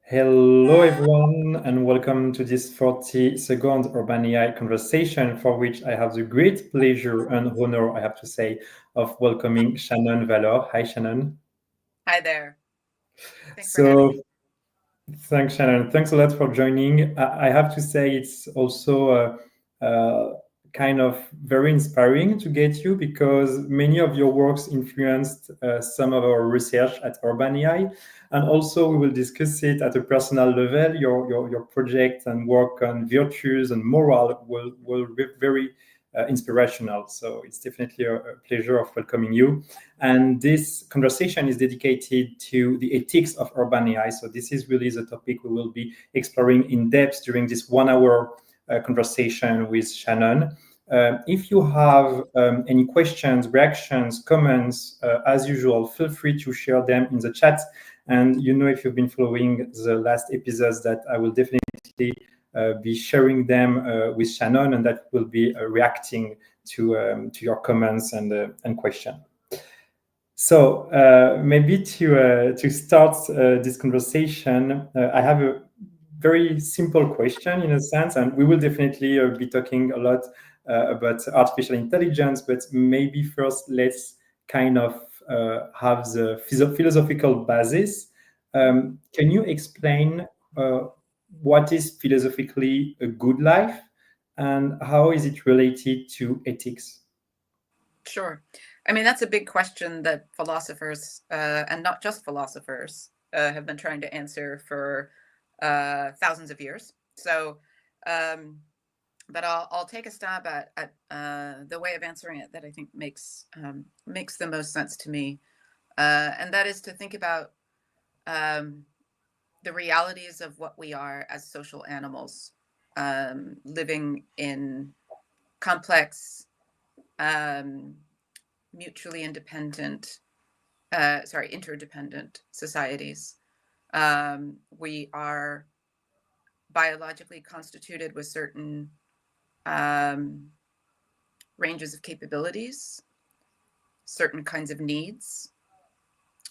Hello, everyone, and welcome to this 40-second Urban AI conversation, for which I have the great pleasure and honor, I have to say, of welcoming Shannon Vallor. Hi, Shannon. Hi there. Thanks for having So, me. thanks, Shannon. Thanks a lot for joining. I have to say, it's also kind of very inspiring to get you because many of your works influenced some of our research at Urban AI. And also, we will discuss it at a personal level. Your project and work on virtues and moral will be very inspirational. So, it's definitely a pleasure of welcoming you. And this conversation is dedicated to the ethics of urban AI. So this is really the topic we will be exploring in depth during this 1 hour conversation with Shannon. If you have any questions, reactions, comments, as usual, feel free to share them in the chat. And if you've been following the last episodes, that I will definitely be sharing them with Shannon, and that will be reacting to your comments and questions. So maybe to start this conversation, I have a very simple question in a sense, and we will definitely be talking a lot about artificial intelligence, but maybe first let's kind of have the philosophical basis. Can you explain what is philosophically a good life and how is it related to ethics? Sure. I mean, that's a big question that philosophers, and not just philosophers, have been trying to answer for thousands of years. So, but I'll take a stab at the way of answering it that I think makes the most sense to me, and that is to think about the realities of what we are as social animals, living in complex, mutually interdependent societies. We are biologically constituted with certain ranges of capabilities, certain kinds of needs,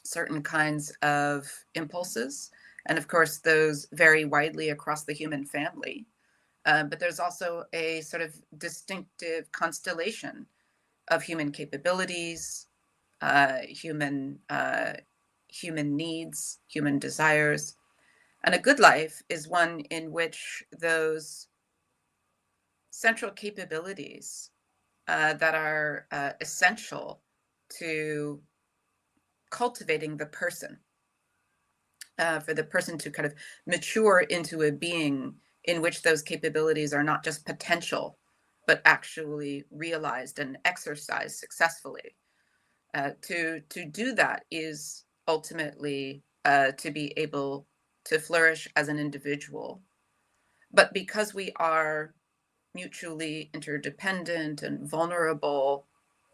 certain kinds of impulses, and of course, those vary widely across the human family. But there's also a sort of distinctive constellation of human capabilities, human needs, human desires. And a good life is one in which those central capabilities that are essential to cultivating the person, for the person to kind of mature into a being in which those capabilities are not just potential, but actually realized and exercised successfully. To do that is ultimately to be able to flourish as an individual. But because we are mutually interdependent and vulnerable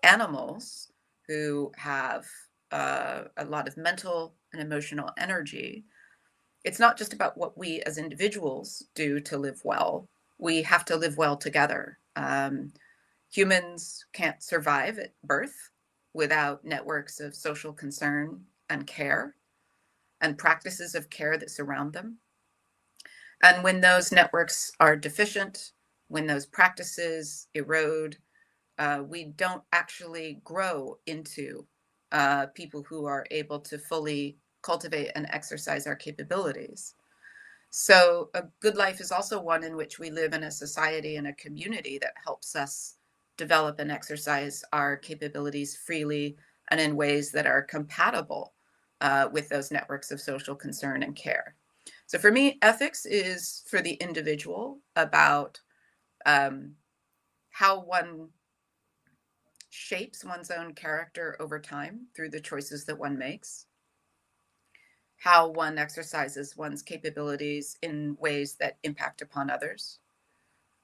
animals who have a lot of mental and emotional energy, it's not just about what we as individuals do to live well. We have to live well together. Humans can't survive at birth without networks of social concern and care and practices of care that surround them. And when those networks are deficient, when those practices erode, we don't actually grow into people who are able to fully cultivate and exercise our capabilities. So a good life is also one in which we live in a society and a community that helps us develop and exercise our capabilities freely and in ways that are compatible with those networks of social concern and care. So for me, ethics is for the individual about how one shapes one's own character over time through the choices that one makes, how one exercises one's capabilities in ways that impact upon others.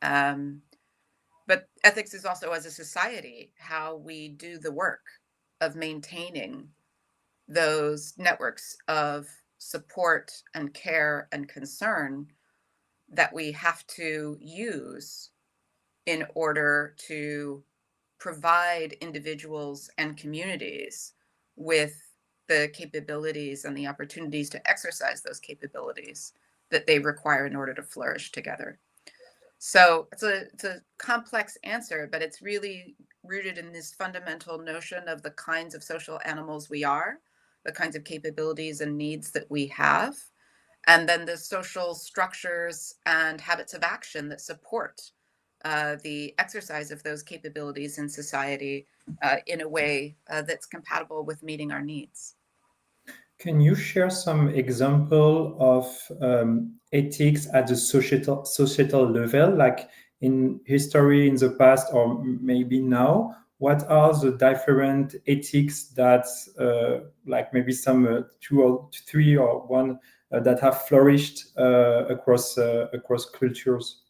But ethics is also, as a society, how we do the work of maintaining those networks of support and care and concern that we have to use in order to provide individuals and communities with the capabilities and the opportunities to exercise those capabilities that they require in order to flourish together. So it's a complex answer, but it's really rooted in this fundamental notion of the kinds of social animals we are, the kinds of capabilities and needs that we have, and then the social structures and habits of action that support the exercise of those capabilities in society in a way that's compatible with meeting our needs. Can you share some example of ethics at the societal level, like in history in the past or maybe now? What are the different ethics that, like maybe some two or three or one that have flourished across cultures?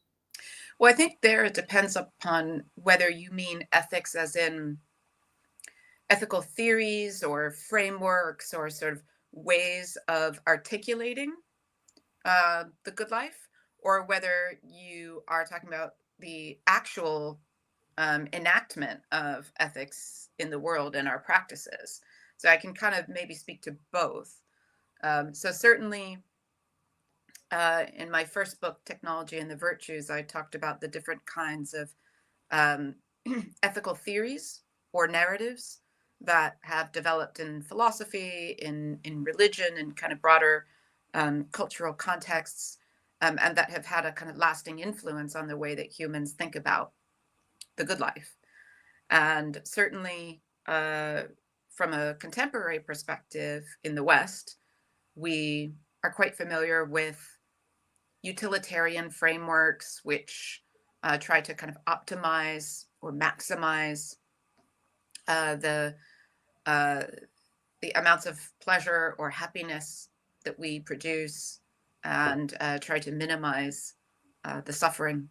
Well, I think there it depends upon whether you mean ethics as in ethical theories or frameworks or sort of ways of articulating the good life, or whether you are talking about the actual enactment of ethics in the world and our practices. So I can kind of maybe speak to both. So certainly in my first book, Technology and the Virtues, I talked about the different kinds of um, ethical theories or narratives that have developed in philosophy, in religion, and kind of broader cultural contexts, and that have had a kind of lasting influence on the way that humans think about the good life. And certainly, from a contemporary perspective in the West, we are quite familiar with utilitarian frameworks which try to kind of optimize or maximize the amounts of pleasure or happiness that we produce, and try to minimize the suffering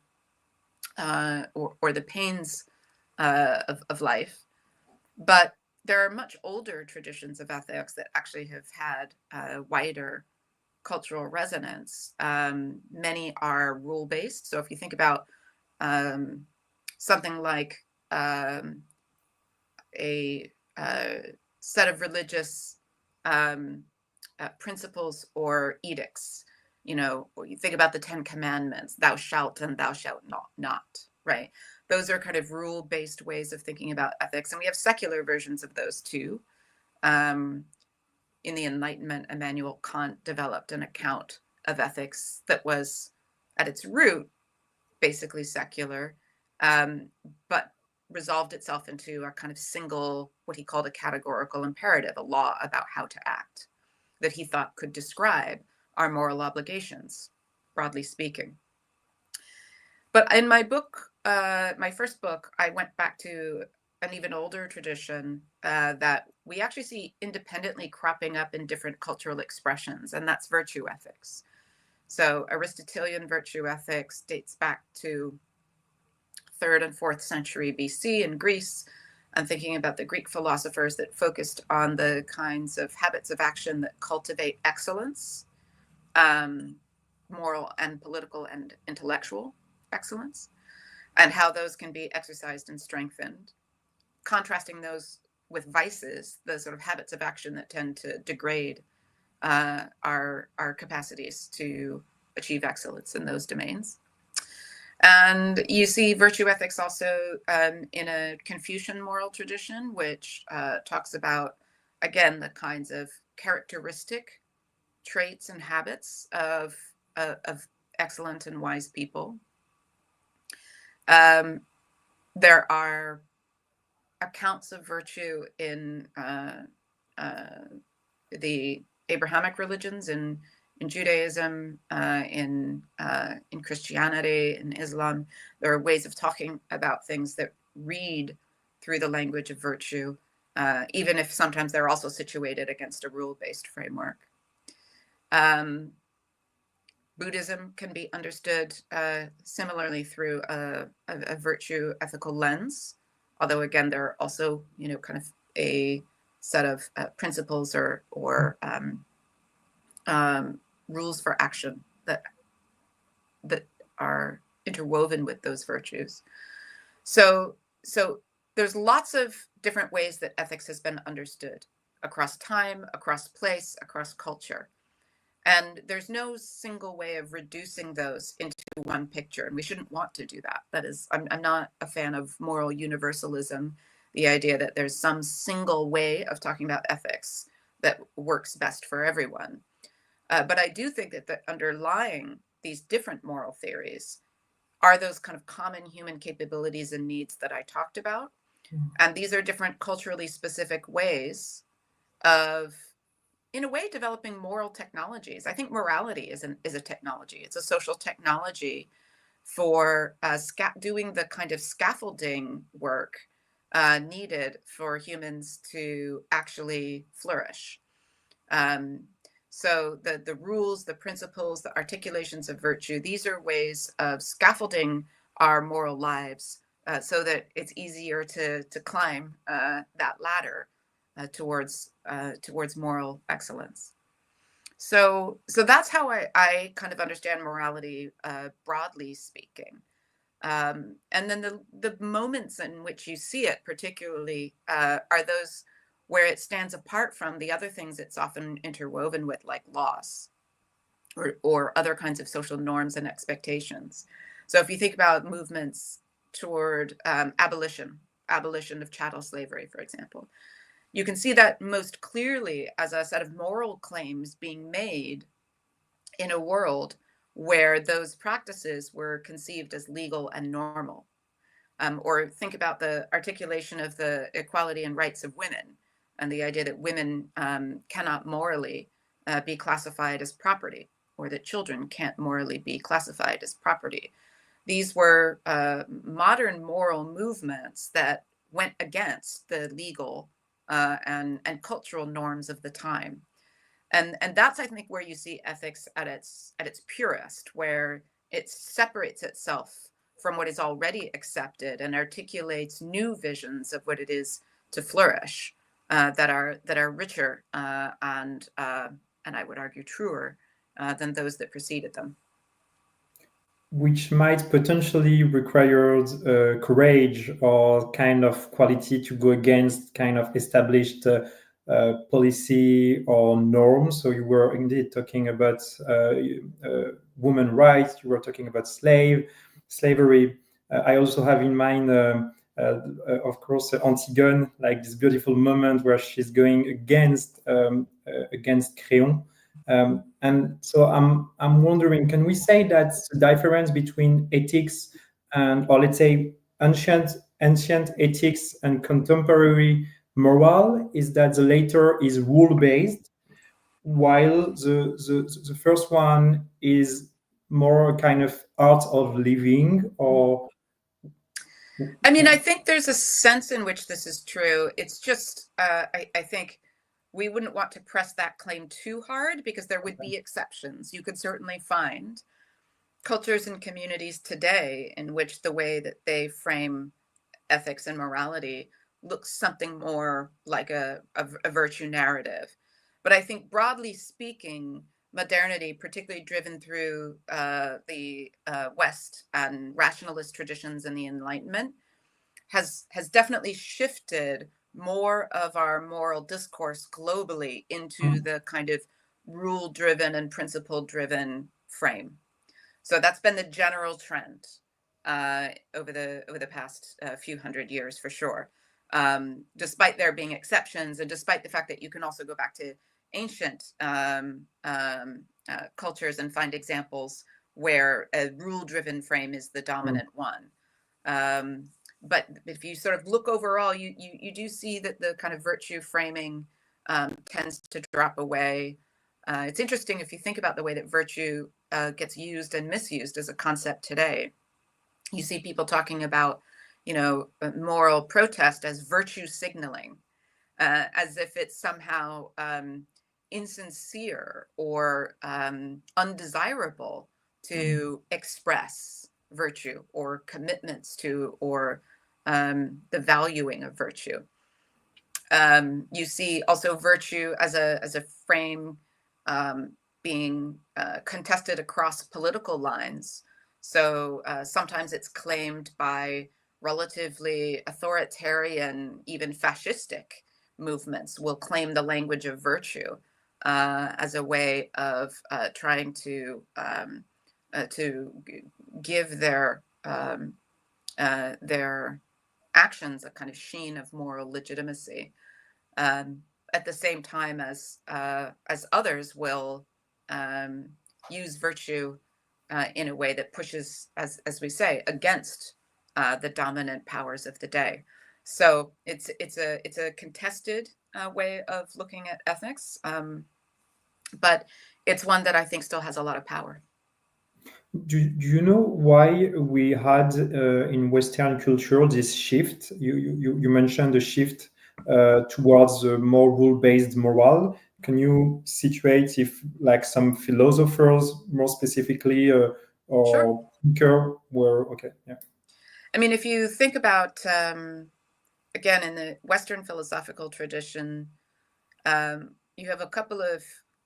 or the pains of life. But there are much older traditions of ethics that actually have had wider cultural resonance. Many are rule-based. So if you think about something like a set of religious principles or edicts, or you think about the 10 Commandments, thou shalt and thou shalt not, right? Those are kind of rule-based ways of thinking about ethics. And we have secular versions of those too. In the Enlightenment, Immanuel Kant developed an account of ethics that was at its root basically secular, but resolved itself into a kind of single, what he called a categorical imperative, a law about how to act, that he thought could describe our moral obligations, broadly speaking. But in my book, my first book, I went back to an even older tradition that we actually see independently cropping up in different cultural expressions, and that's virtue ethics. So Aristotelian virtue ethics dates back to 3rd and 4th century BC in Greece. I'm thinking about the Greek philosophers that focused on the kinds of habits of action that cultivate excellence, moral and political and intellectual excellence, and how those can be exercised and strengthened, contrasting those with vices, the sort of habits of action that tend to degrade our capacities to achieve excellence in those domains. And you see virtue ethics also in a Confucian moral tradition, which talks about, again, the kinds of characteristic traits and habits of excellent and wise people. There are accounts of virtue in the Abrahamic religions, in Judaism, in Christianity, in Islam. There are ways of talking about things that read through the language of virtue, even if sometimes they're also situated against a rule-based framework. Buddhism can be understood similarly through a virtue ethical lens, although again, there are also, kind of a set of principles or rules for action that are interwoven with those virtues. So there's lots of different ways that ethics has been understood. across time, across place, across culture. And there's no single way of reducing those into one picture. And we shouldn't want to do that. That is, I'm not a fan of moral universalism, the idea that there's some single way of talking about ethics that works best for everyone. But I do think that underlying these different moral theories are those kind of common human capabilities and needs that I talked about. And these are different culturally specific ways of, in a way, developing moral technologies. I think morality is a technology. It's a social technology for doing the kind of scaffolding work needed for humans to actually flourish. So the rules, the principles, the articulations of virtue, these are ways of scaffolding our moral lives so that it's easier to climb that ladder towards moral excellence. So that's how I kind of understand morality, broadly speaking. And then the moments in which you see it particularly are those where it stands apart from the other things it's often interwoven with, like loss or other kinds of social norms and expectations. So if you think about movements toward abolition of chattel slavery, for example, you can see that most clearly as a set of moral claims being made in a world where those practices were conceived as legal and normal. Or think about the articulation of the equality and rights of women and the idea that women cannot morally be classified as property, or that children can't morally be classified as property. These were modern moral movements that went against the legal and cultural norms of the time. And that's, I think, where you see ethics at its purest, where it separates itself from what is already accepted and articulates new visions of what it is to flourish, that are richer and I would argue truer than those that preceded them. Which might potentially require courage or kind of quality to go against kind of established policy or norms. So you were indeed talking about women rights. You were talking about slavery. I also have in mind, of course, Antigone, like this beautiful moment where she's going against Créon. And so I'm wondering, can we say that the difference between ethics and, or let's say, ancient ethics and contemporary moral is that the latter is rule based, while the first one is more kind of art of living? Or I mean, I think there's a sense in which this is true. It's just I think we wouldn't want to press that claim too hard, because there would be exceptions. You could certainly find cultures and communities today in which the way that they frame ethics and morality looks something more like a virtue narrative. But I think, broadly speaking, modernity, particularly driven through the West and rationalist traditions and the Enlightenment, has definitely shifted more of our moral discourse globally into the kind of rule-driven and principle-driven frame. So that's been the general trend over the past few hundred years, for sure. Despite there being exceptions, and despite the fact that you can also go back to ancient cultures and find examples where a rule-driven frame is the dominant one. But if you sort of look overall, you do see that the kind of virtue framing tends to drop away. It's interesting if you think about the way that virtue gets used and misused as a concept today. You see people talking about, moral protest as virtue signaling, as if it's somehow insincere or undesirable to express virtue or commitments to, or the valuing of virtue. You see also virtue as a frame being contested across political lines. So sometimes it's claimed by relatively authoritarian, even fascistic movements will claim the language of virtue as a way of trying to give their actions a kind of sheen of moral legitimacy, at the same time as others will use virtue in a way that pushes, as we say, against the dominant powers of the day. So it's a contested way of looking at ethics, but it's one that I think still has a lot of power. Do you know why we had in Western culture this shift? You mentioned the shift towards a more rule-based moral. Can you situate if like some philosophers more specifically Sure. or thinker were okay? Yeah. I mean, if you think about, again, in the Western philosophical tradition, you have a couple of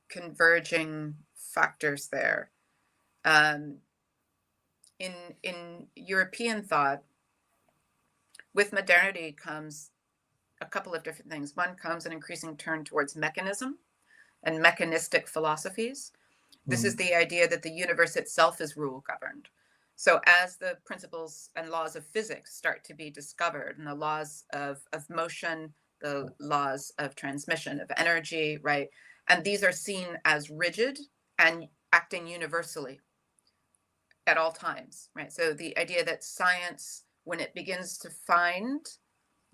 converging factors there. In European thought, with modernity comes a couple of different things. One comes an increasing turn towards mechanism and mechanistic philosophies. This is the idea that the universe itself is rule governed. So as the principles and laws of physics start to be discovered, and the laws of motion, the laws of transmission of energy, right? And these are seen as rigid and acting universally at all times, right? So the idea that science, when it begins to find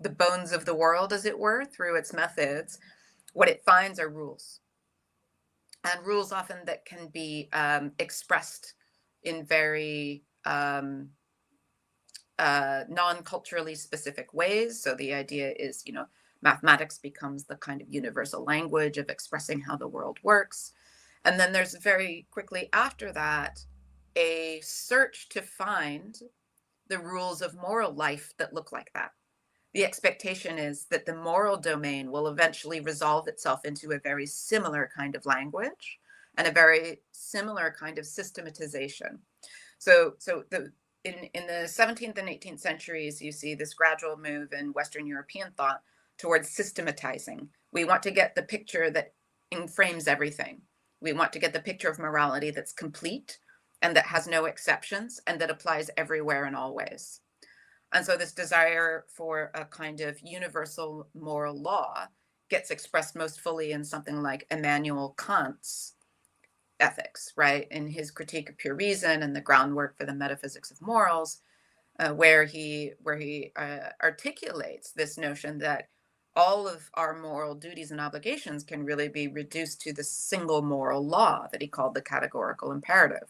the bones of the world, as it were, through its methods, what it finds are rules. And rules often that can be expressed in very non-culturally specific ways. So the idea is, mathematics becomes the kind of universal language of expressing how the world works. And then there's very quickly after that a search to find the rules of moral life that look like that. The expectation is that the moral domain will eventually resolve itself into a very similar kind of language and a very similar kind of systematization. So in the 17th and 18th centuries, you see this gradual move in Western European thought towards systematizing. We want to get the picture that frames everything. We want to get the picture of morality that's complete and that has no exceptions and that applies everywhere and always. And so this desire for a kind of universal moral law gets expressed most fully in something like Immanuel Kant's ethics, right? In his Critique of Pure Reason and the groundwork for the metaphysics of morals, where he articulates this notion that all of our moral duties and obligations can really be reduced to the single moral law that he called the categorical imperative.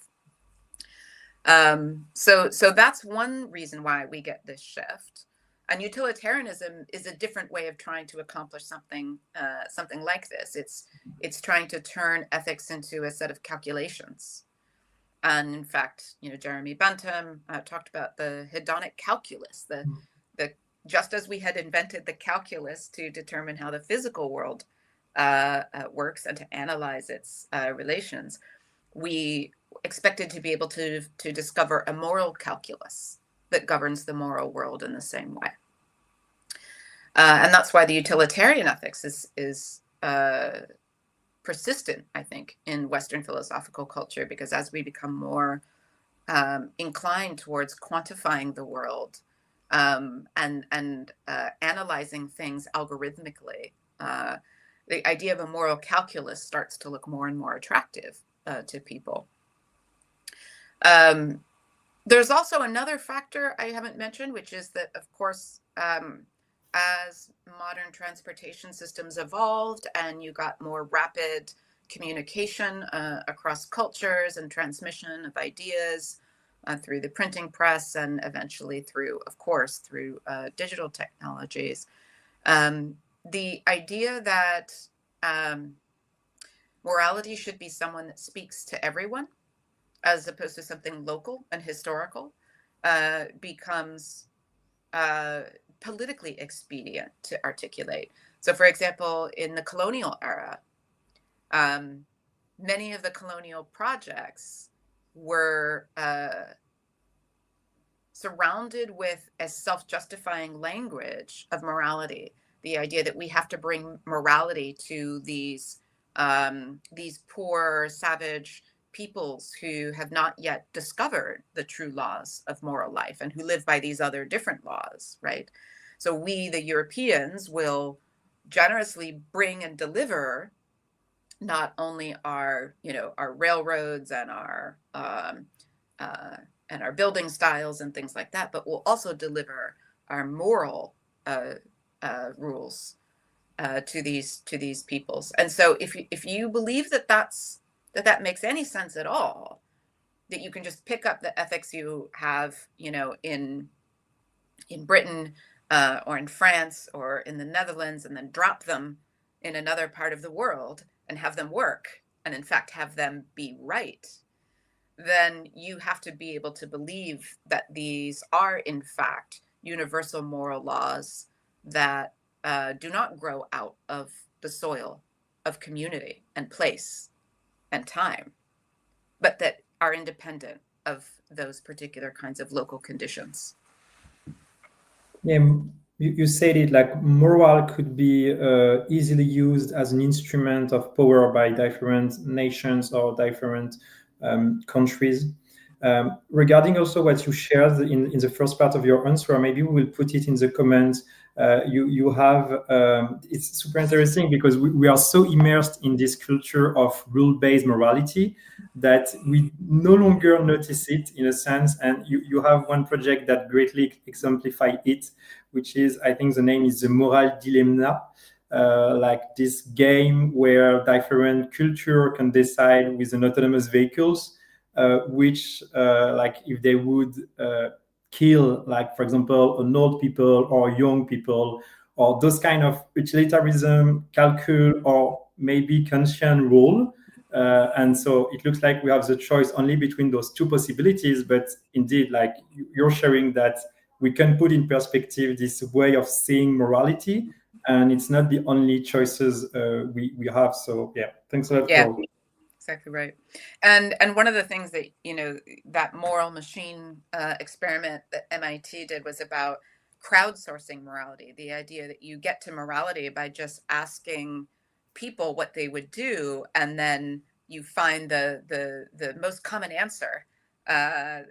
So that's one reason why we get this shift. And utilitarianism is a different way of trying to accomplish something like this. It's trying to turn ethics into a set of calculations. And in fact, Jeremy Bentham talked about the hedonic calculus, the just as we had invented the calculus to determine how the physical world works and to analyze its relations, we expected to be able to discover a moral calculus that governs the moral world in the same way. And that's why the utilitarian ethics is persistent, I think, in Western philosophical culture, because as we become more inclined towards quantifying the world and analyzing things algorithmically, the idea of a moral calculus starts to look more and more attractive to people. There's also another factor I haven't mentioned, which is that, of course, as modern transportation systems evolved and you got more rapid communication across cultures and transmission of ideas through the printing press and eventually through digital technologies, the idea that morality should be someone that speaks to everyone as opposed to something local and historical becomes politically expedient to articulate. So, for example, in the colonial era, many of the colonial projects were surrounded with a self-justifying language of morality the idea that we have to bring morality to these poor, savage peoples who have not yet discovered the true laws of moral life and who live by these other different laws, right? So we, the Europeans, will generously bring and deliver not only our, our railroads uh, and our building styles and things like that, but we'll also deliver our moral rules to these peoples. And so if you believe that makes any sense at all, that you can just pick up the ethics you have, in Britain or in France or in the Netherlands and then drop them in another part of the world and have them work, and in fact have them be right, then you have to be able to believe that these are in fact universal moral laws that do not grow out of the soil of community and place and time, but that are independent of those particular kinds of local conditions. Yeah, you said it, like moral could be easily used as an instrument of power by different nations or different countries. Regarding also what you shared in the first part of your answer, maybe we will put it in the comments. You have, it's super interesting because we are so immersed in this culture of rule-based morality that we no longer notice it in a sense. And you have one project that greatly exemplifies it, which is, I think the name is the Moral Dilemma. Like this game where different culture can decide with an autonomous vehicles which like if they would kill, like for example an old people or young people, or those kind of utilitarianism calcul or maybe Kantian rule. And so it looks like we have the choice only between those two possibilities, but indeed, like you're sharing that we can put in perspective this way of seeing morality, and it's not the only choices we have. So yeah, thanks a lot Yeah. for. Exactly right. And one of the things that, that moral machine experiment that MIT did was about crowdsourcing morality, the idea that you get to morality by just asking people what they would do, and then you find the most common answer, and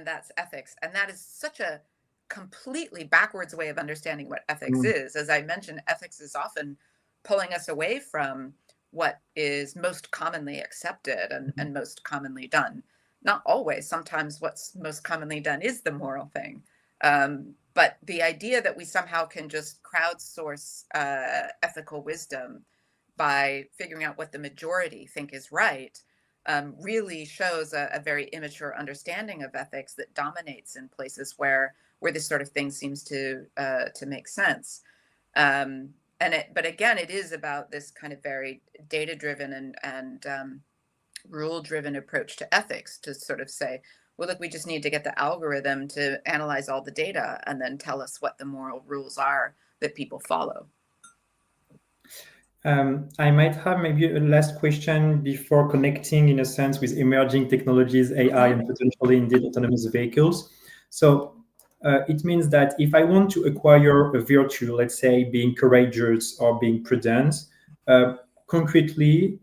that's ethics. And that is such a completely backwards way of understanding what ethics is. As I mentioned, ethics is often pulling us away from what is most commonly accepted and most commonly done. Not always. Sometimes what's most commonly done is the moral thing. But the idea that we somehow can just crowdsource ethical wisdom by figuring out what the majority think is right really shows a very immature understanding of ethics that dominates in places where this sort of thing seems to make sense. But again, it is about this kind of very data-driven and rule-driven approach to ethics, to sort of say, well, look, we just need to get the algorithm to analyze all the data and then tell us what the moral rules are that people follow. I might have maybe a last question before connecting, in a sense, with emerging technologies, AI, and potentially indeed autonomous vehicles. So it means that if I want to acquire a virtue, let's say being courageous or being prudent, concretely,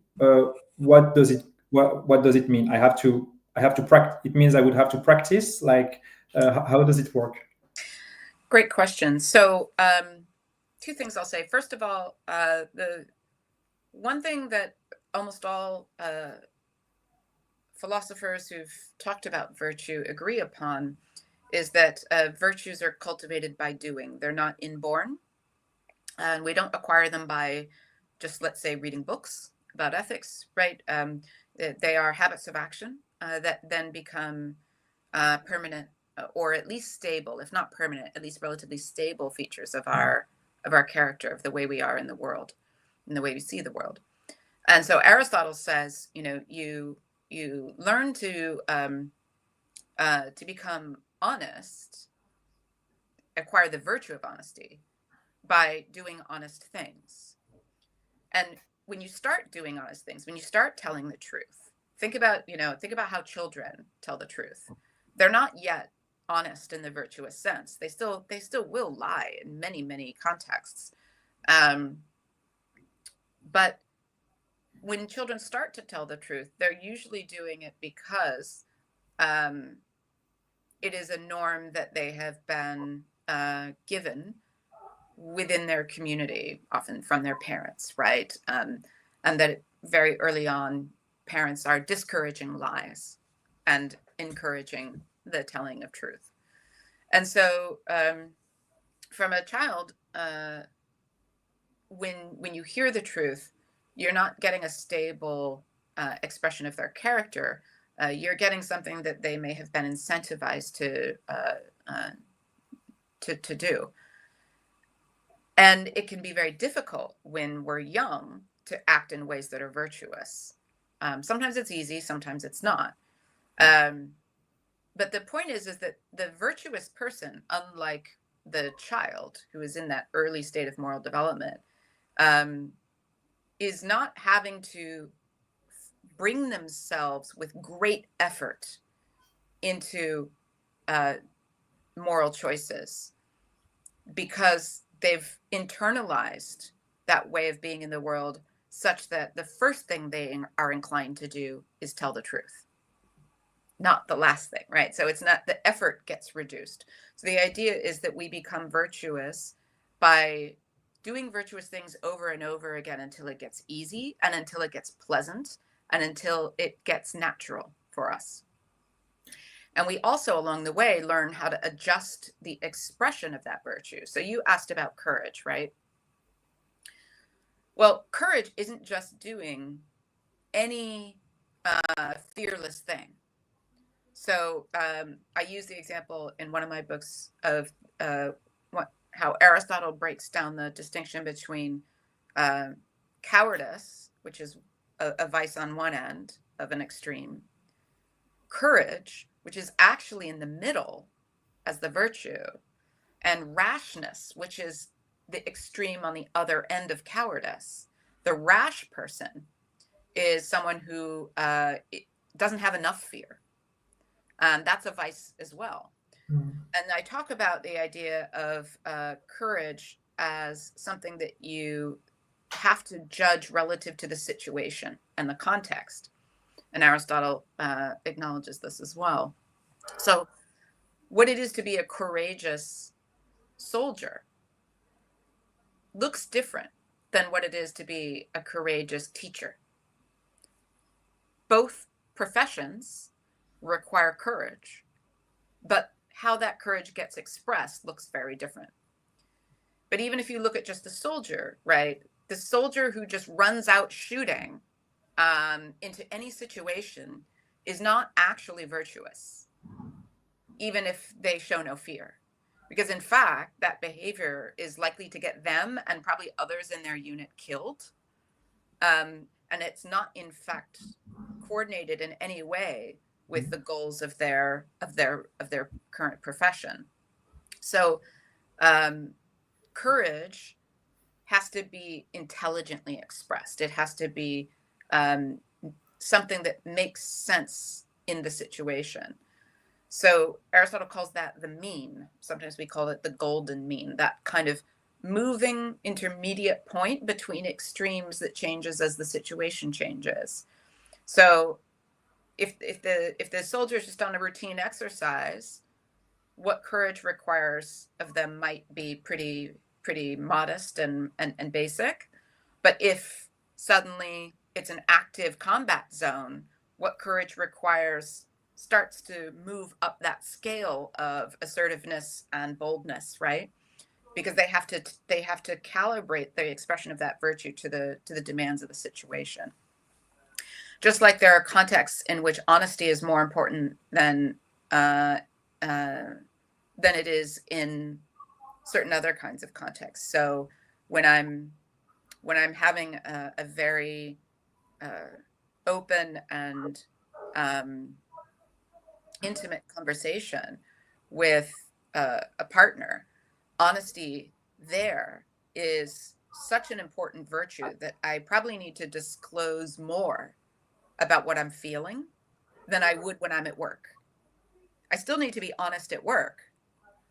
what does it mean? I have to practice. It means I would have to practice. Like, how does it work? Great question. So, two things I'll say. First of all, the one thing that almost all philosophers who've talked about virtue agree upon is that virtues are cultivated by doing. They're not inborn, and we don't acquire them by just, let's say, reading books about ethics, right? They are habits of action that then become permanent, or at least stable, if not permanent, at least relatively stable features of our character, of the way we are in the world, and the way we see the world. And so Aristotle says, you learn to become honest, acquire the virtue of honesty by doing honest things. And when you start doing honest things, when you start telling the truth, think about how children tell the truth. They're not yet honest in the virtuous sense. They still will lie in many contexts. But when children start to tell the truth, they're usually doing it because it is a norm that they have been given within their community, often from their parents, right? And that very early on, parents are discouraging lies and encouraging the telling of truth. And so from a child, when you hear the truth, you're not getting a stable expression of their character. You're getting something that they may have been incentivized to do. And it can be very difficult when we're young to act in ways that are virtuous. Sometimes it's easy, sometimes it's not. But the point is that the virtuous person, unlike the child who is in that early state of moral development, is not having to bring themselves with great effort into moral choices because they've internalized that way of being in the world such that the first thing they are inclined to do is tell the truth, not the last thing, right? So it's not, the effort gets reduced. So the idea is that we become virtuous by doing virtuous things over and over again until it gets easy and until it gets pleasant and until it gets natural for us. And we also, along the way, learn how to adjust the expression of that virtue. So you asked about courage, right? Well, courage isn't just doing any fearless thing. So I use the example in one of my books of how Aristotle breaks down the distinction between cowardice, which is a vice on one end of an extreme, courage, which is actually in the middle as the virtue, and rashness, which is the extreme on the other end of cowardice. The rash person is someone who doesn't have enough fear. That's a vice as well. And I talk about the idea of courage as something that you have to judge relative to the situation and the context. And Aristotle acknowledges this as well. So what it is to be a courageous soldier looks different than what it is to be a courageous teacher. Both professions require courage, but how that courage gets expressed looks very different. But even if you look at just the soldier, right, the soldier who just runs out shooting into any situation is not actually virtuous, even if they show no fear. Because in fact, that behavior is likely to get them and probably others in their unit killed. And it's not, in fact, coordinated in any way with the goals of their current profession. So courage has to be intelligently expressed. It has to be something that makes sense in the situation. So Aristotle calls that the mean. Sometimes we call it the golden mean, that kind of moving intermediate point between extremes that changes as the situation changes. So if the soldier is just on a routine exercise, what courage requires of them might be pretty modest and basic. But if suddenly it's an active combat zone, what courage requires starts to move up that scale of assertiveness and boldness, right? Because they have to calibrate the expression of that virtue to the demands of the situation. Just like there are contexts in which honesty is more important than it is in certain other kinds of contexts. So when I'm having a very open and intimate conversation with a partner, honesty there is such an important virtue that I probably need to disclose more about what I'm feeling than I would when I'm at work. I still need to be honest at work,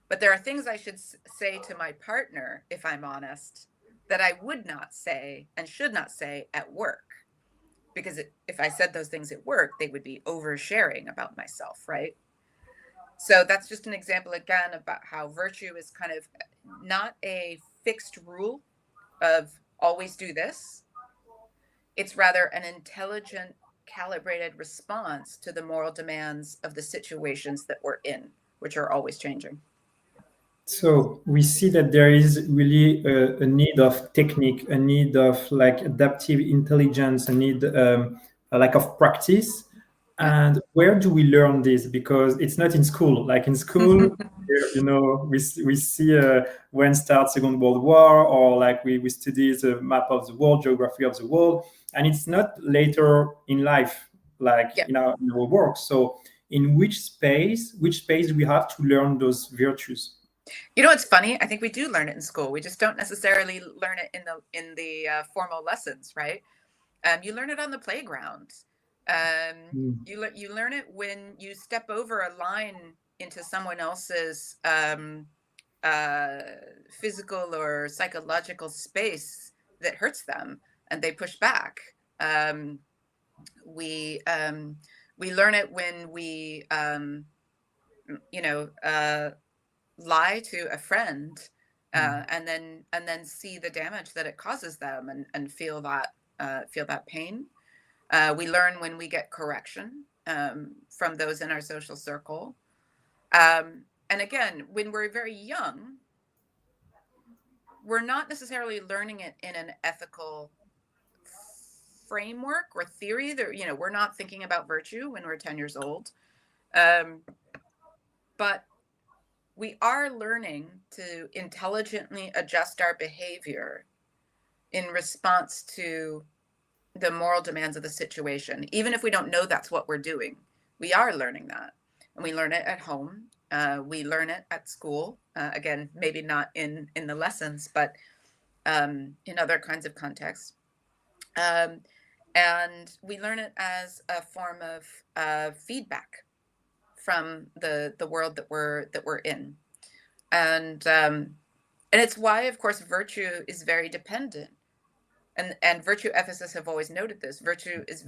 but there are things I should say to my partner, if I'm honest, that I would not say and should not say at work. Because if I said those things at work, they would be oversharing about myself, right? So that's just an example again about how virtue is kind of not a fixed rule of always do this. It's rather an intelligent, calibrated response to the moral demands of the situations that we're in, which are always changing. So we see that there is really a need of technique, a need of like adaptive intelligence, a need like of practice. Yeah. And where do we learn this? Because it's not in school. Like in school, you know, we see when starts Second World War, or like we study the map of the world, geography of the world, and it's not later in life, like Yeah. in our work. So in which space do we have to learn those virtues? You know what's funny? I think we do learn it in school. We just don't necessarily learn it in the formal lessons, right? You learn it on the playground. Mm. You learn it when you step over a line into someone else's uh, physical or psychological space that hurts them, and they push back. Um, we um, we learn it when we you know lie to a friend, and then see the damage that it causes them, and feel that pain. We learn when we get correction from those in our social circle. And again, when we're very young, we're not necessarily learning it in an ethical framework or theory. That, you know, we're not thinking about virtue when we're 10 years old. Um, but we are learning to intelligently adjust our behavior in response to the moral demands of the situation, even if we don't know that's what we're doing. We are learning that, and we learn it at home. We learn it at school. Again, maybe not in the lessons, but in other kinds of contexts. Um, and we learn it as a form of feedback from the world that we're in, and it's why, of course, virtue is very dependent. And virtue ethicists have always noted this. Virtue is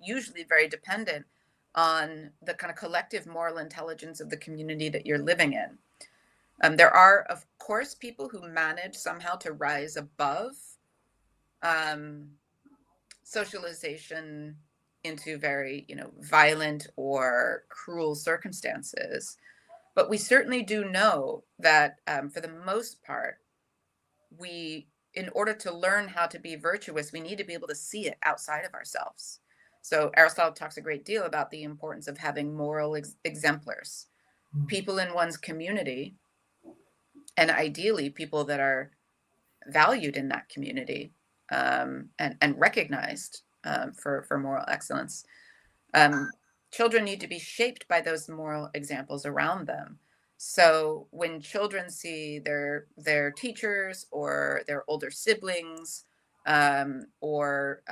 usually very dependent on the kind of collective moral intelligence of the community that you're living in. There are, of course, people who manage somehow to rise above um, socialization into very, violent or cruel circumstances. But we certainly do know that, for the most part, in order to learn how to be virtuous, we need to be able to see it outside of ourselves. So Aristotle talks a great deal about the importance of having moral exemplars, people in one's community, and ideally people that are valued in that community, and recognized for moral excellence. Children need to be shaped by those moral examples around them. So when children see their teachers or their older siblings, or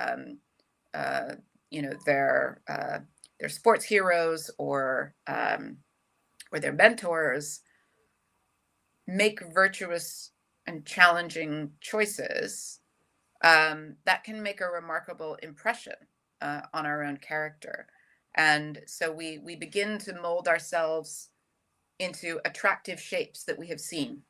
their sports heroes, or their mentors make virtuous and challenging choices, that can make a remarkable impression on our own character. And so we begin to mold ourselves into attractive shapes that we have seen,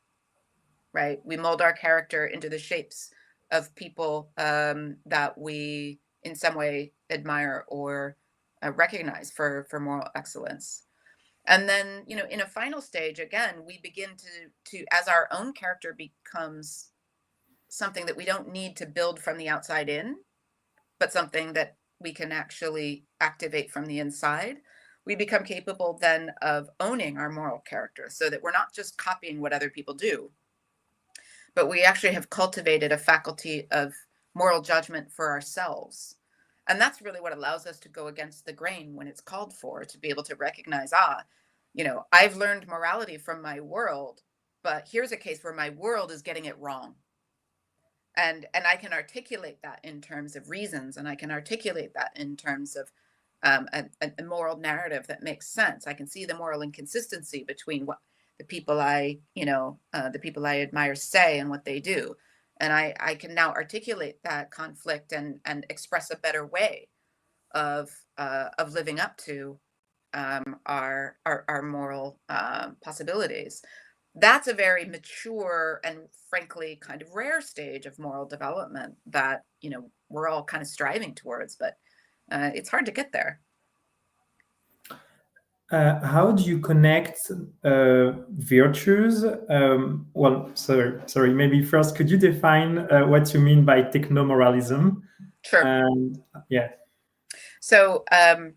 right? We mold our character into the shapes of people that we in some way admire or recognize for moral excellence. And then, in a final stage, again, we begin to as our own character becomes something that we don't need to build from the outside in, but something that we can actually activate from the inside, we become capable then of owning our moral character, so that we're not just copying what other people do, but we actually have cultivated a faculty of moral judgment for ourselves. And that's really what allows us to go against the grain when it's called for, to be able to recognize, I've learned morality from my world, but here's a case where my world is getting it wrong. And I can articulate that in terms of reasons, and I can articulate that in terms of a moral narrative that makes sense. I can see the moral inconsistency between what the people I admire say and what they do. And I can now articulate that conflict and express a better way of living up to our moral possibilities. That's a very mature and frankly kind of rare stage of moral development that we're all kind of striving towards, but it's hard to get there. How do you connect virtues? Well, sorry. Maybe first, could you define what you mean by technomoralism? Sure. Yeah. So I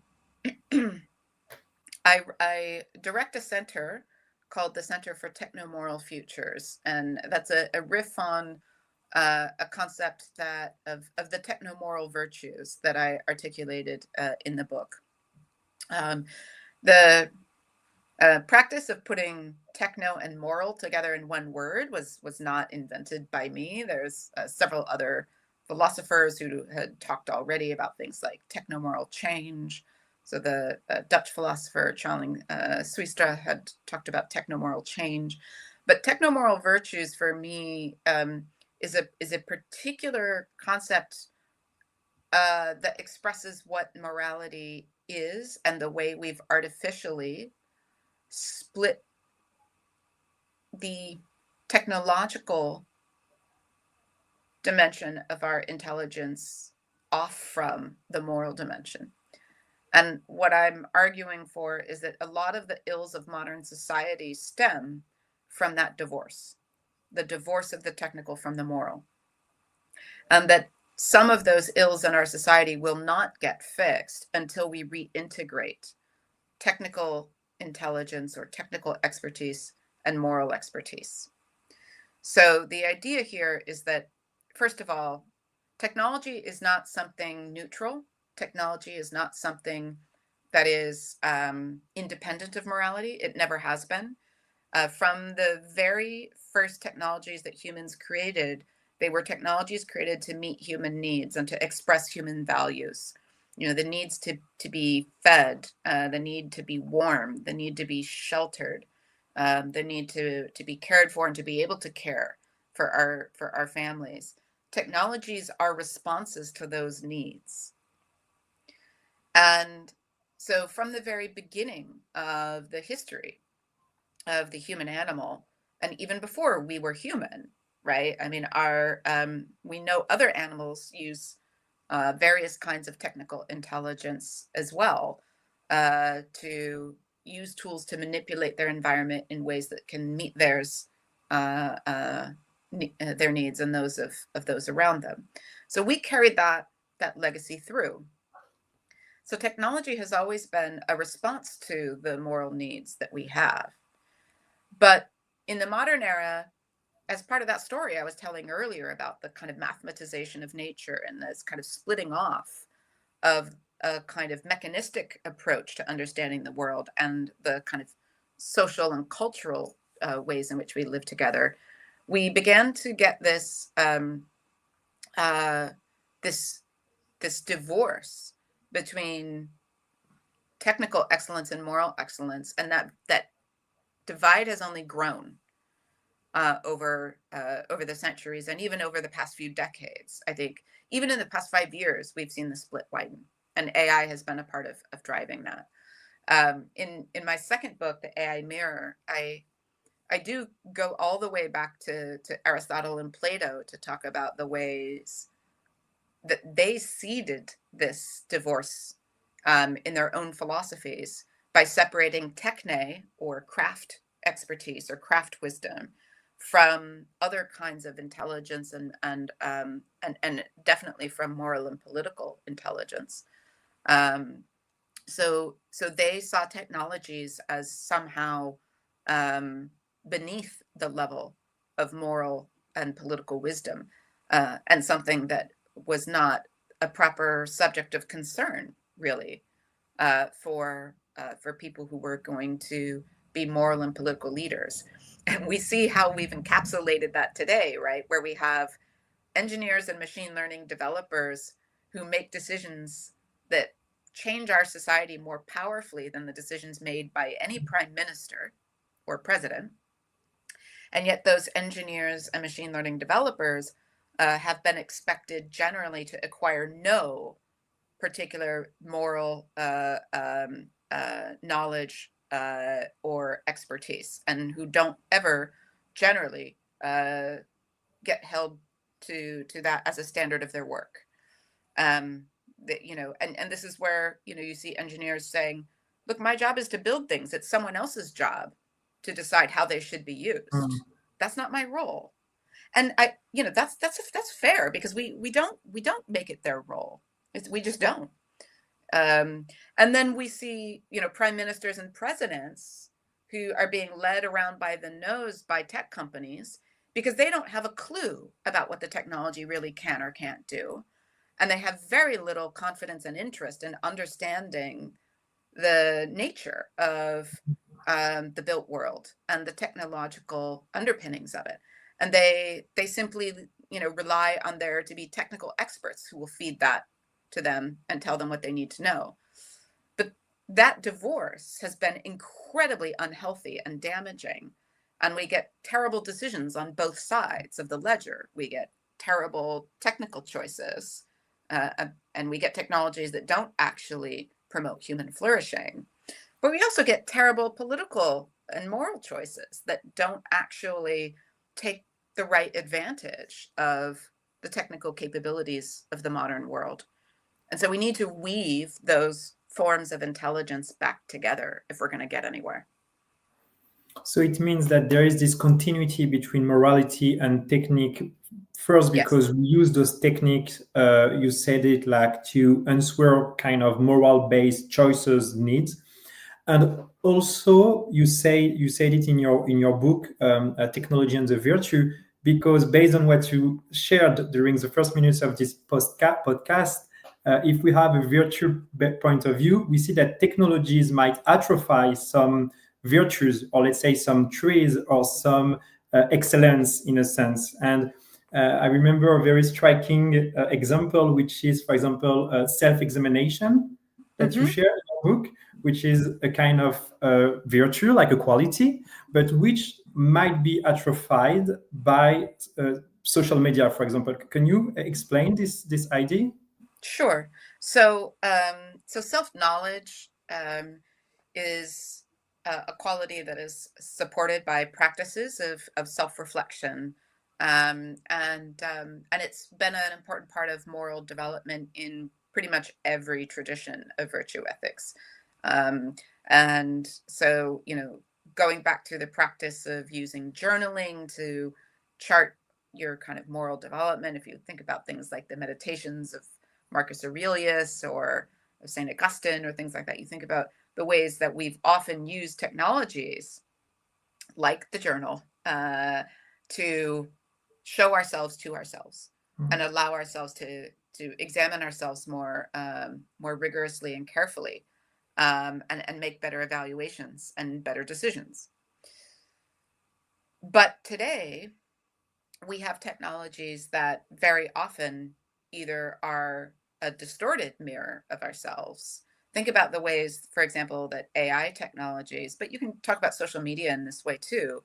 direct a center called the Center for Technomoral Futures, and that's a riff on a concept that of the technomoral virtues that I articulated in the book. The practice of putting techno and moral together in one word was not invented by me. There's several other philosophers who had talked already about things like technomoral change. So the Dutch philosopher Charling Suistra had talked about technomoral change. But technomoral virtues for me is a particular concept that expresses what morality is and the way we've artificially split the technological dimension of our intelligence off from the moral dimension. And what I'm arguing for is that a lot of the ills of modern society stem from that divorce, the divorce of the technical from the moral. And that some of those ills in our society will not get fixed until we reintegrate technical intelligence or technical expertise and moral expertise. So the idea here is that, first of all, technology is not something neutral. Technology is not something that is independent of morality. It never has been. From the very first technologies that humans created, they were technologies created to meet human needs and to express human values. The needs to be fed, the need to be warm, the need to be sheltered, the need to be cared for and to be able to care for our families. Technologies are responses to those needs. And so from the very beginning of the history of the human animal, and even before we were human, right? I mean, we know other animals use various kinds of technical intelligence as well to use tools to manipulate their environment in ways that can meet their needs and those of those around them. So we carried that legacy through. So technology has always been a response to the moral needs that we have. But in the modern era, as part of that story I was telling earlier about the kind of mathematization of nature and this kind of splitting off of a kind of mechanistic approach to understanding the world and the kind of social and cultural ways in which we live together, we began to get this this divorce between technical excellence and moral excellence, and that divide has only grown over the centuries and even over the past few decades. I think even in the past 5 years, we've seen the split widen, and AI has been a part of driving that. In my second book, The AI Mirror, I do go all the way back to Aristotle and Plato to talk about the ways that they seeded this divorce in their own philosophies by separating techne, or craft expertise or craft wisdom, from other kinds of intelligence and definitely from moral and political intelligence. So they saw technologies as somehow beneath the level of moral and political wisdom, and something that was not a proper subject of concern, really, for people who were going to be moral and political leaders. And we see how we've encapsulated that today, right? Where we have engineers and machine learning developers who make decisions that change our society more powerfully than the decisions made by any prime minister or president. And yet those engineers and machine learning developers have been expected generally to acquire no particular moral knowledge or expertise, and who don't ever generally get held to that as a standard of their work. And this is where, you see engineers saying, look, my job is to build things. It's someone else's job to decide how they should be used. That's not my role. And that's fair, because we don't make it their role. We just don't. And then we see, prime ministers and presidents who are being led around by the nose by tech companies because they don't have a clue about what the technology really can or can't do. And they have very little confidence and interest in understanding the nature of the built world and the technological underpinnings of it. And they simply, rely on there to be technical experts who will feed that to them and tell them what they need to know. But that divorce has been incredibly unhealthy and damaging. And we get terrible decisions on both sides of the ledger. We get terrible technical choices, and we get technologies that don't actually promote human flourishing. But we also get terrible political and moral choices that don't actually take the right advantage of the technical capabilities of the modern world. And so we need to weave those forms of intelligence back together if we're going to get anywhere. So it means that there is this continuity between morality and technique. First, because we use those techniques, you said it, like to answer kind of moral-based choices needs. And also, you said it in your book, Technology and the Virtue, because based on what you shared during the first minutes of this podcast, if we have a virtue point of view, we see that technologies might atrophy some virtues, or let's say some traits or some excellence in a sense. And I remember a very striking example, which is, for example, self-examination that you share in your book, which is a kind of virtue, like a quality, but which might be atrophied by social media, for example. Can you explain this idea? Sure. So self-knowledge is a quality that is supported by practices of self-reflection, and it's been an important part of moral development in pretty much every tradition of virtue ethics. And so, going back to the practice of using journaling to chart your kind of moral development, if you think about things like the meditations of Marcus Aurelius or of St. Augustine or things like that, you think about the ways that we've often used technologies like the journal to show ourselves to ourselves and allow ourselves to examine ourselves more rigorously and carefully, and make better evaluations and better decisions. But today, we have technologies that very often either are a distorted mirror of ourselves. Think about the ways, for example, that AI technologies, but you can talk about social media in this way too,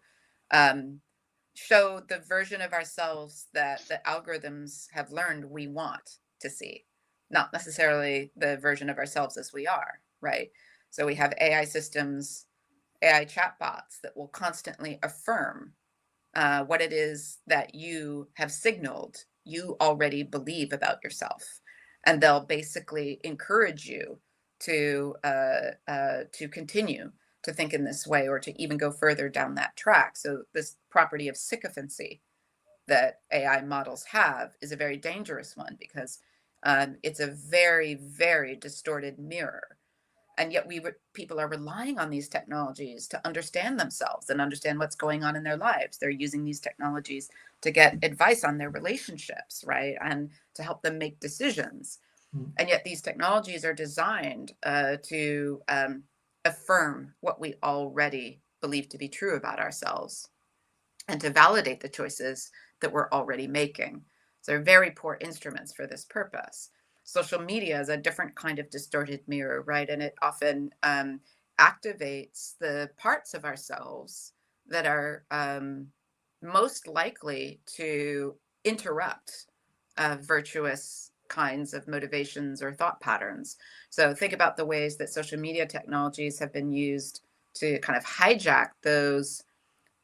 show the version of ourselves that the algorithms have learned we want to see, not necessarily the version of ourselves as we are, right? So we have AI systems, AI chatbots that will constantly affirm what it is that you have signaled you already believe about yourself. And they'll basically encourage you to continue to think in this way, or to even go further down that track. So this property of sycophancy that AI models have is a very dangerous one, because it's a very, very distorted mirror. And yet people are relying on these technologies to understand themselves and understand what's going on in their lives. They're using these technologies to get advice on their relationships, right? And to help them make decisions. And yet these technologies are designed to affirm what we already believe to be true about ourselves, and to validate the choices that we're already making. So they're very poor instruments for this purpose. social media is a different kind of distorted mirror, right? And it often activates the parts of ourselves that are most likely to interrupt virtuous kinds of motivations or thought patterns. So think about the ways that social media technologies have been used to kind of hijack those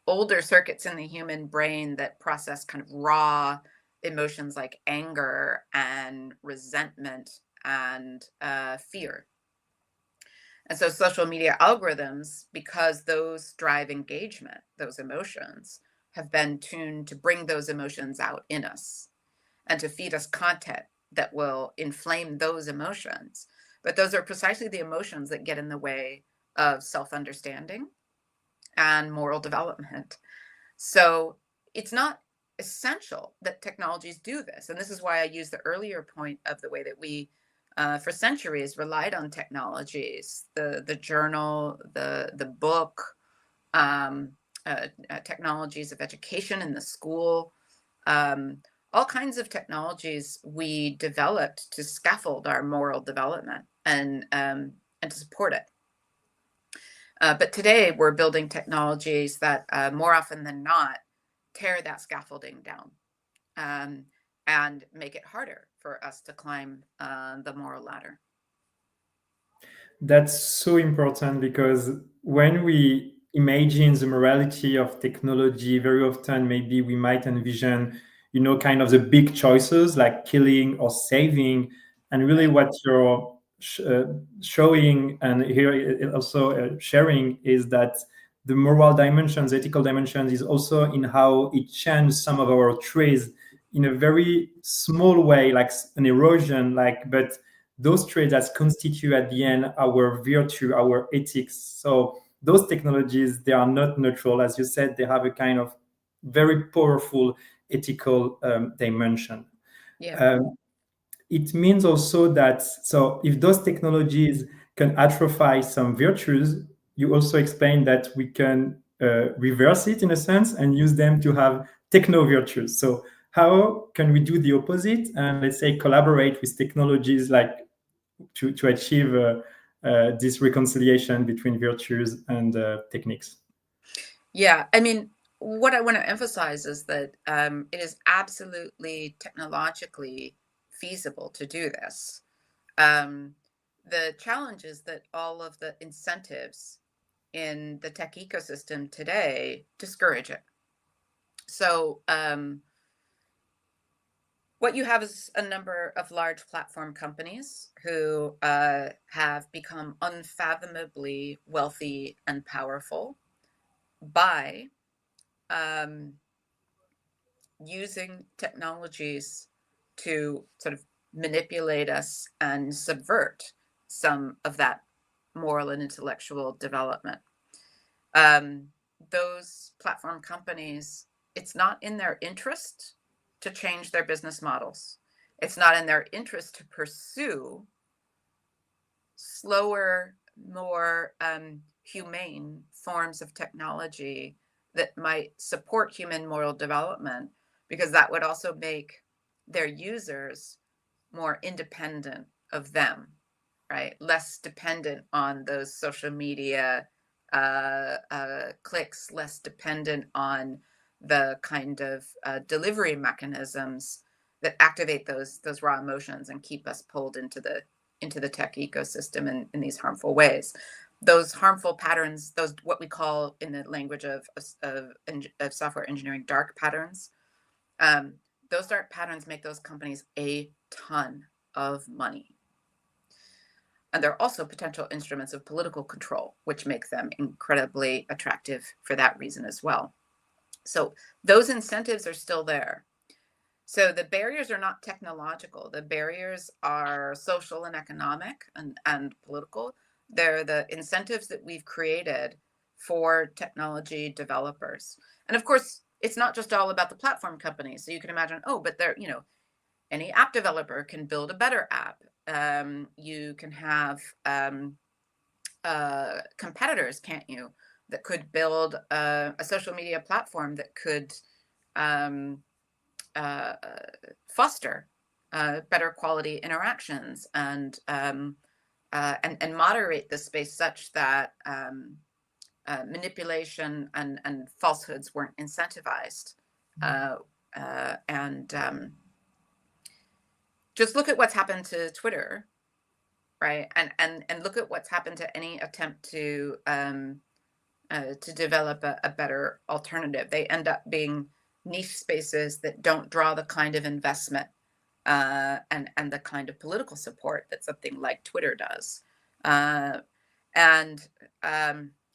older circuits in the human brain that process kind of raw emotions like anger and resentment and fear. And so social media algorithms, because those drive engagement, those emotions, have been tuned to bring those emotions out in us and to feed us content that will inflame those emotions. But those are precisely the emotions that get in the way of self-understanding and moral development. So it's not essential that technologies do this. And this is why I use the earlier point of the way that we, for centuries, relied on technologies, the journal, the book, technologies of education in the school, all kinds of technologies we developed to scaffold our moral development and to support it. But today we're building technologies that more often than not tear that scaffolding down and make it harder for us to climb the moral ladder. That's so important because when we imagine the morality of technology, very often maybe we might envision, kind of the big choices like killing or saving. And really, Right. what you're showing and here also sharing is that the moral dimensions, ethical dimensions, is also in how it changes some of our traits in a very small way, like an erosion, but those traits that constitute at the end our virtue, our ethics. So those technologies, they are not neutral. As you said, they have a kind of very powerful ethical dimension. Yeah. It means also that, so if those technologies can atrophy some virtues, you also explain that we can reverse it in a sense and use them to have techno virtues. So how can we do the opposite and, let's say, collaborate with technologies to achieve this reconciliation between virtues and techniques? Yeah. I mean, what I want to emphasize is that it is absolutely technologically feasible to do this. The challenge is that all of the incentives in the tech ecosystem today discourage it. So, what you have is a number of large platform companies who have become unfathomably wealthy and powerful by um, using technologies to sort of manipulate us and subvert some of that moral and intellectual development. Um, those platform companies, it's not in their interest to change their business models. It's not in their interest to pursue slower, more humane forms of technology that might support human moral development, because that would also make their users more independent of them, right? Less dependent on those social media clicks, less dependent on the kind of delivery mechanisms that activate those raw emotions and keep us pulled into the tech ecosystem in these harmful ways. Those harmful patterns, those what we call in the language of software engineering dark patterns, those dark patterns make those companies a ton of money. And they're also potential instruments of political control, which make them incredibly attractive for that reason as well. So those incentives are still there. So the barriers are not technological. The barriers are social and economic and political. They're the incentives that we've created for technology developers. And of course, it's not just all about the platform companies. So you can imagine, but any app developer can build a better app. You can have competitors, can't you, that could build a social media platform that could foster better quality interactions and moderate the space such that manipulation and falsehoods weren't incentivized. Just look at what's happened to Twitter, right? And look at what's happened to any attempt to develop a better alternative. They end up being niche spaces that don't draw the kind of investment and the kind of political support that something like Twitter does, and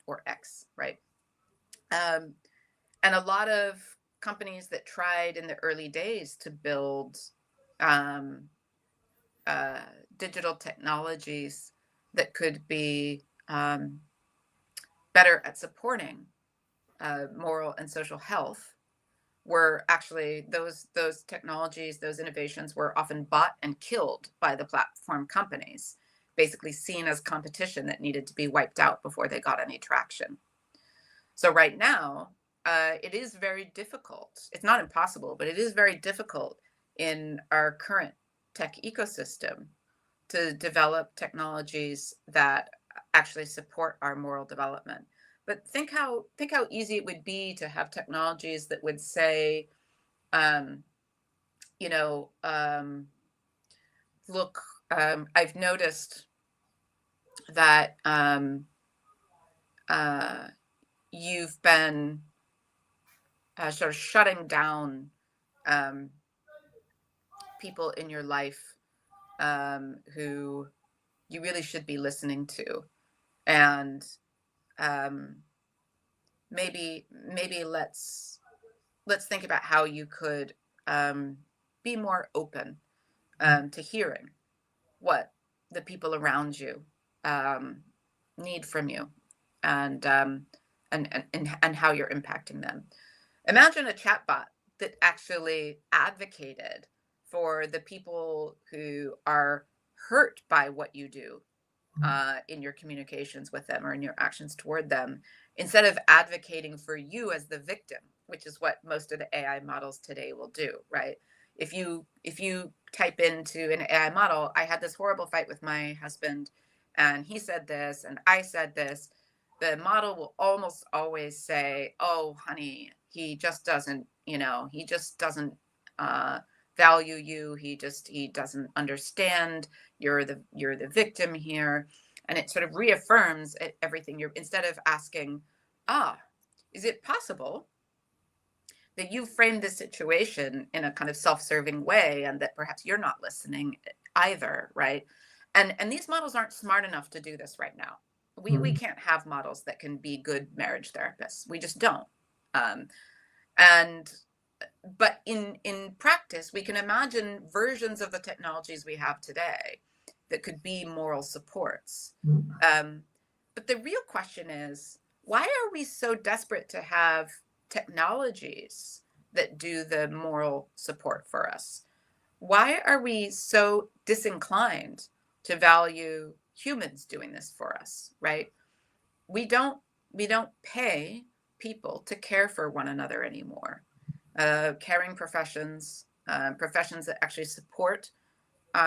or X, right? And a lot of companies that tried in the early days to build digital technologies that could be better at supporting moral and social health were actually those technologies, those innovations were often bought and killed by the platform companies, basically seen as competition that needed to be wiped out before they got any traction. So right now, it is very difficult. It's not impossible, but it is very difficult in our current tech ecosystem to develop technologies that actually support our moral development. But think how easy it would be to have technologies that would say, look, I've noticed that you've been sort of shutting down people in your life who you really should be listening to, and maybe let's think about how you could be more open to hearing what the people around you need from you, and how you're impacting them. Imagine a chatbot that actually advocated for the people who are hurt by what you do in your communications with them or in your actions toward them, instead of advocating for you as the victim, which is what most of the AI models today will do, right? If you type into an AI model, I had this horrible fight with my husband and he said this and I said this, the model will almost always say, oh, honey, he just doesn't, he just doesn't value you. He doesn't understand. You're the victim here. And it sort of reaffirms everything instead of asking, is it possible that you framed this situation in a kind of self-serving way and that perhaps you're not listening either, right? And these models aren't smart enough to do this right now. We can't have models that can be good marriage therapists. We just don't. But in practice, we can imagine versions of the technologies we have today that could be moral supports. But the real question is, why are we so desperate to have technologies that do the moral support for us? Why are we so disinclined to value humans doing this for us, right? We don't pay people to care for one another anymore. Caring professions, professions that actually support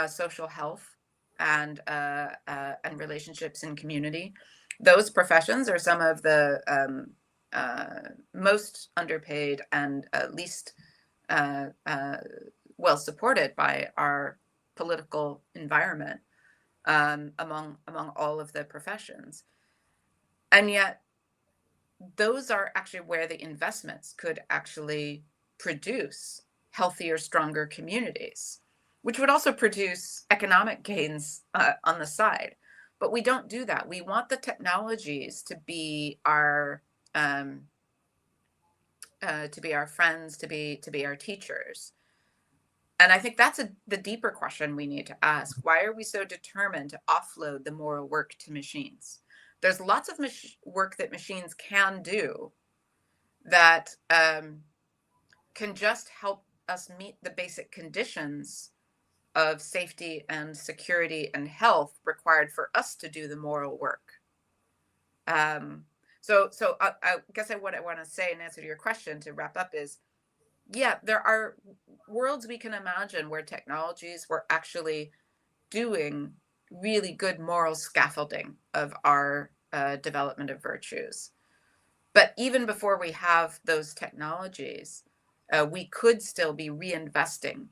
social health and relationships in community. Those professions are some of the most underpaid and least well supported by our political environment among all of the professions. And yet, those are actually where the investments could actually produce healthier, stronger communities, which would also produce economic gains on the side. But we don't do that. We want the technologies to be our friends, to be our teachers. And I think that's the deeper question we need to ask. Why are we so determined to offload the moral work to machines? There's lots of work that machines can do that can just help us meet the basic conditions of safety and security and health required for us to do the moral work. So I guess what I want to say in answer to your question to wrap up is, Yeah, there are worlds we can imagine where technologies were actually doing really good moral scaffolding of our development of virtues. But even before we have those technologies, we could still be reinvesting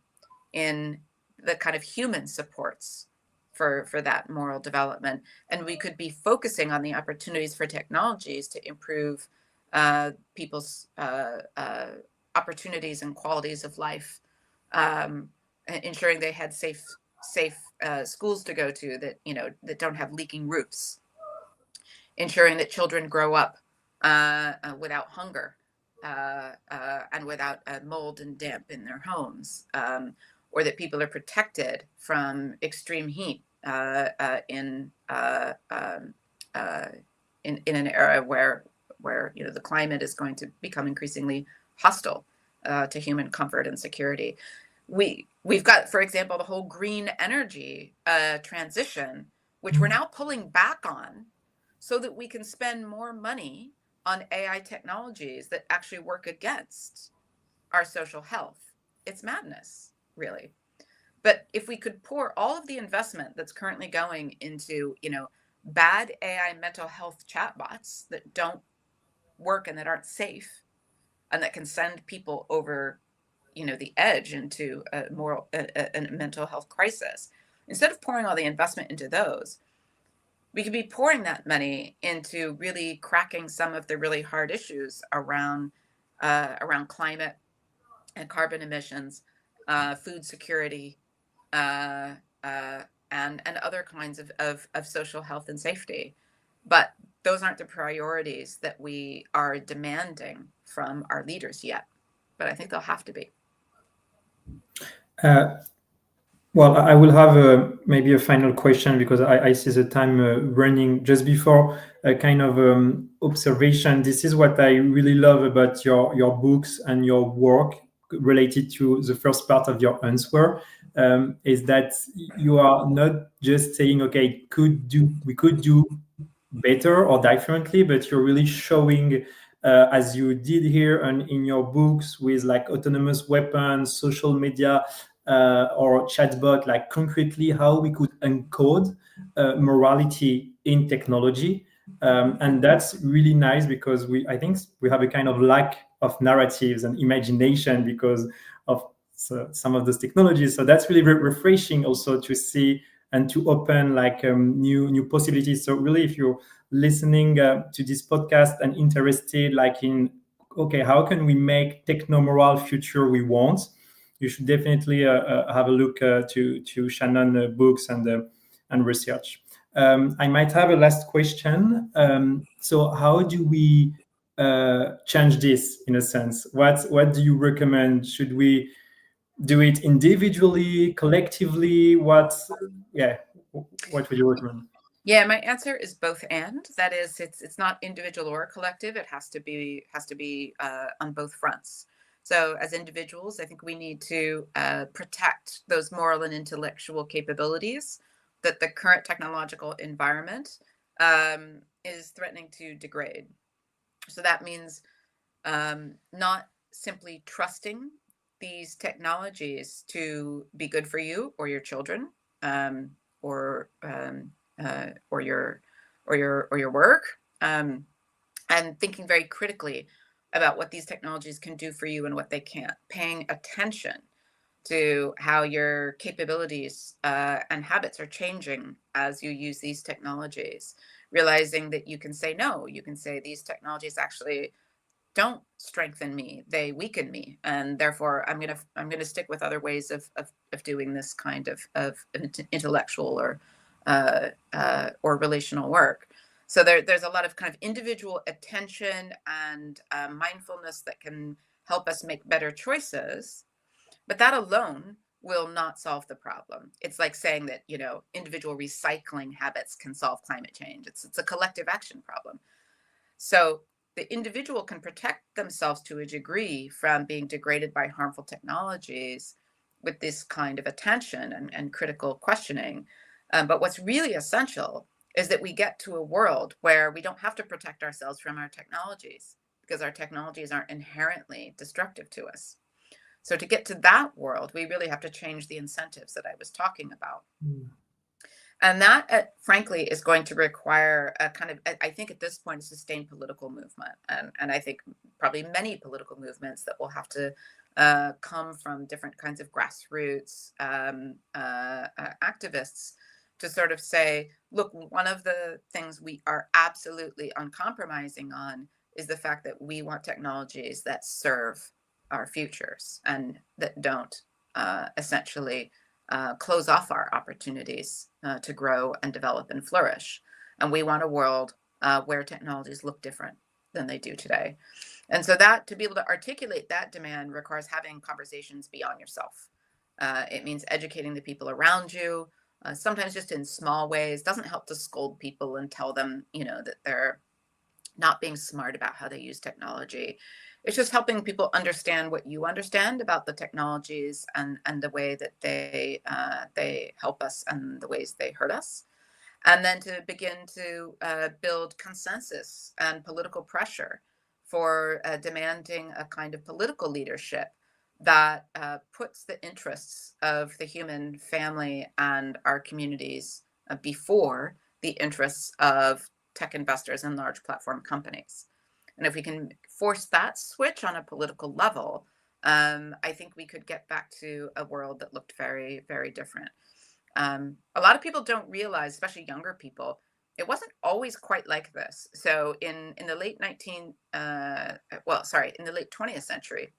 in the kind of human supports for that moral development. And we could be focusing on the opportunities for technologies to improve people's opportunities and qualities of life, ensuring they had safe schools to go to that, that don't have leaking roofs, ensuring that children grow up without hunger and without mold and damp in their homes, or that people are protected from extreme heat in an era where the climate is going to become increasingly hostile to human comfort and security. We've got, for example, the whole green energy transition, which we're now pulling back on so that we can spend more money on AI technologies that actually work against our social health. It's madness, really. But if we could pour all of the investment that's currently going into, bad AI mental health chatbots that don't work and that aren't safe and that can send people over, the edge into a mental health crisis, instead of pouring all the investment into those, we could be pouring that money into really cracking some of the really hard issues around climate and carbon emissions, food security, uh, and other kinds of social health and safety. But those aren't the priorities that we are demanding from our leaders yet. But I think they'll have to be. Well, I will have maybe a final question because I see the time running. Just before a kind of observation, this is what I really love about your books and your work related to the first part of your answer, is that you are not just saying, okay, we could do better or differently, but you're really showing, as you did here and in your books, with like autonomous weapons, social media, or chatbot, like concretely how we could encode morality in technology. And that's really nice because I think we have a kind of lack of narratives and imagination because of some of those technologies. So that's really refreshing also to see and to open like new possibilities. So really, if you're listening to this podcast and interested like in, okay, how can we make technomoral future we want, you should definitely have a look to Shannon books and research. I might have a last question. So how do we change this in a sense? What do you recommend? Should we do it individually, collectively? What would you recommend? Yeah, my answer is both and. That is, it's not individual or collective. It has to be on both fronts. So as individuals, I think we need to protect those moral and intellectual capabilities that the current technological environment is threatening to degrade. So that means not simply trusting these technologies to be good for you or your children, or your work, and thinking very critically about what these technologies can do for you and what they can't, paying attention to how your capabilities and habits are changing as you use these technologies, realizing that you can say no, you can say these technologies actually don't strengthen me, they weaken me, and therefore I'm gonna stick with other ways of doing this kind of intellectual or relational work. So there's a lot of kind of individual attention and mindfulness that can help us make better choices, but that alone will not solve the problem. It's like saying that individual recycling habits can solve climate change. It's a collective action problem. So the individual can protect themselves to a degree from being degraded by harmful technologies with this kind of attention and critical questioning. But what's really essential is that we get to a world where we don't have to protect ourselves from our technologies, because our technologies aren't inherently destructive to us. So to get to that world, we really have to change the incentives that I was talking about. And that, frankly, is going to require a kind of, I think at this point, a sustained political movement. And I think probably many political movements that will have to come from different kinds of grassroots activists to sort of say, look, one of the things we are absolutely uncompromising on is the fact that we want technologies that serve our futures and that don't essentially close off our opportunities to grow and develop and flourish. And we want a world where technologies look different than they do today. And so that to be able to articulate that demand requires having conversations beyond yourself. It means educating the people around you, sometimes just in small ways. Doesn't help to scold people and tell them, that they're not being smart about how they use technology. It's just helping people understand what you understand about the technologies and the way that they help us and the ways they hurt us. And then to begin to build consensus and political pressure for demanding a kind of political leadership that puts the interests of the human family and our communities before the interests of tech investors and large platform companies. And if we can force that switch on a political level, I think we could get back to a world that looked very, very different. A lot of people don't realize, especially younger people, it wasn't always quite like this. So in the late in the late 20th century,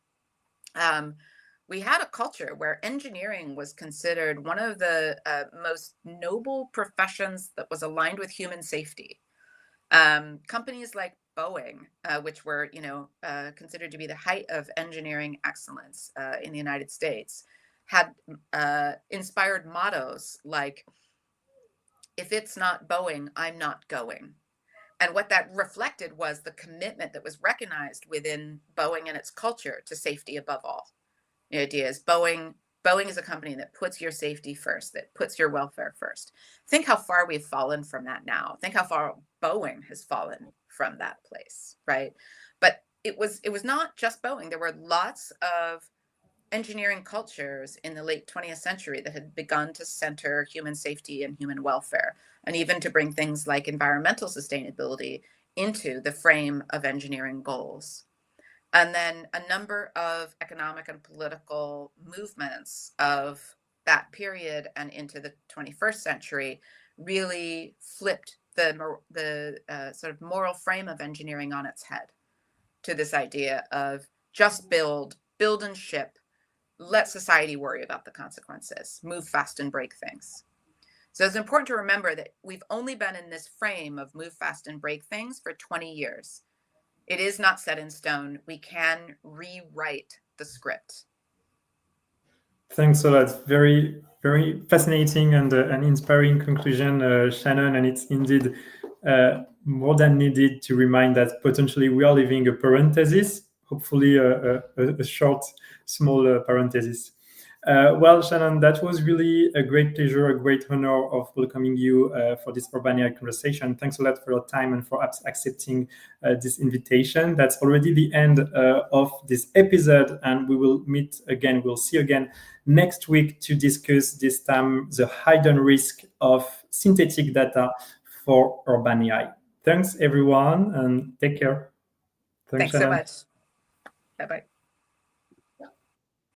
we had a culture where engineering was considered one of the most noble professions that was aligned with human safety. Companies like Boeing, which were, considered to be the height of engineering excellence in the United States, had inspired mottos like, if it's not Boeing, I'm not going. And what that reflected was the commitment that was recognized within Boeing and its culture to safety above all. The idea is Boeing is a company that puts your safety first, that puts your welfare first. Think how far we've fallen from that now. Think how far Boeing has fallen from that place, right? But it was not just Boeing. There were lots of engineering cultures in the late 20th century that had begun to center human safety and human welfare, and even to bring things like environmental sustainability into the frame of engineering goals. And then a number of economic and political movements of that period and into the 21st century really flipped the sort of moral frame of engineering on its head to this idea of just build and ship, let society worry about the consequences, move fast and break things. So it's important to remember that we've only been in this frame of move fast and break things for 20 years. It is not set in stone. We can rewrite the script. Thanks a lot. Very, very fascinating and an inspiring conclusion, Shannon. And it's indeed more than needed to remind that potentially we are living a parenthesis, hopefully a short, small parenthesis. Well, Shannon, that was really a great pleasure, a great honor of welcoming you for this Urban AI conversation. Thanks a lot for your time and for accepting this invitation. That's already the end of this episode, and we will meet again. We'll see you again next week to discuss this time the hidden risk of synthetic data for Urban AI. Thanks, everyone, and take care. Thanks so much. Bye-bye.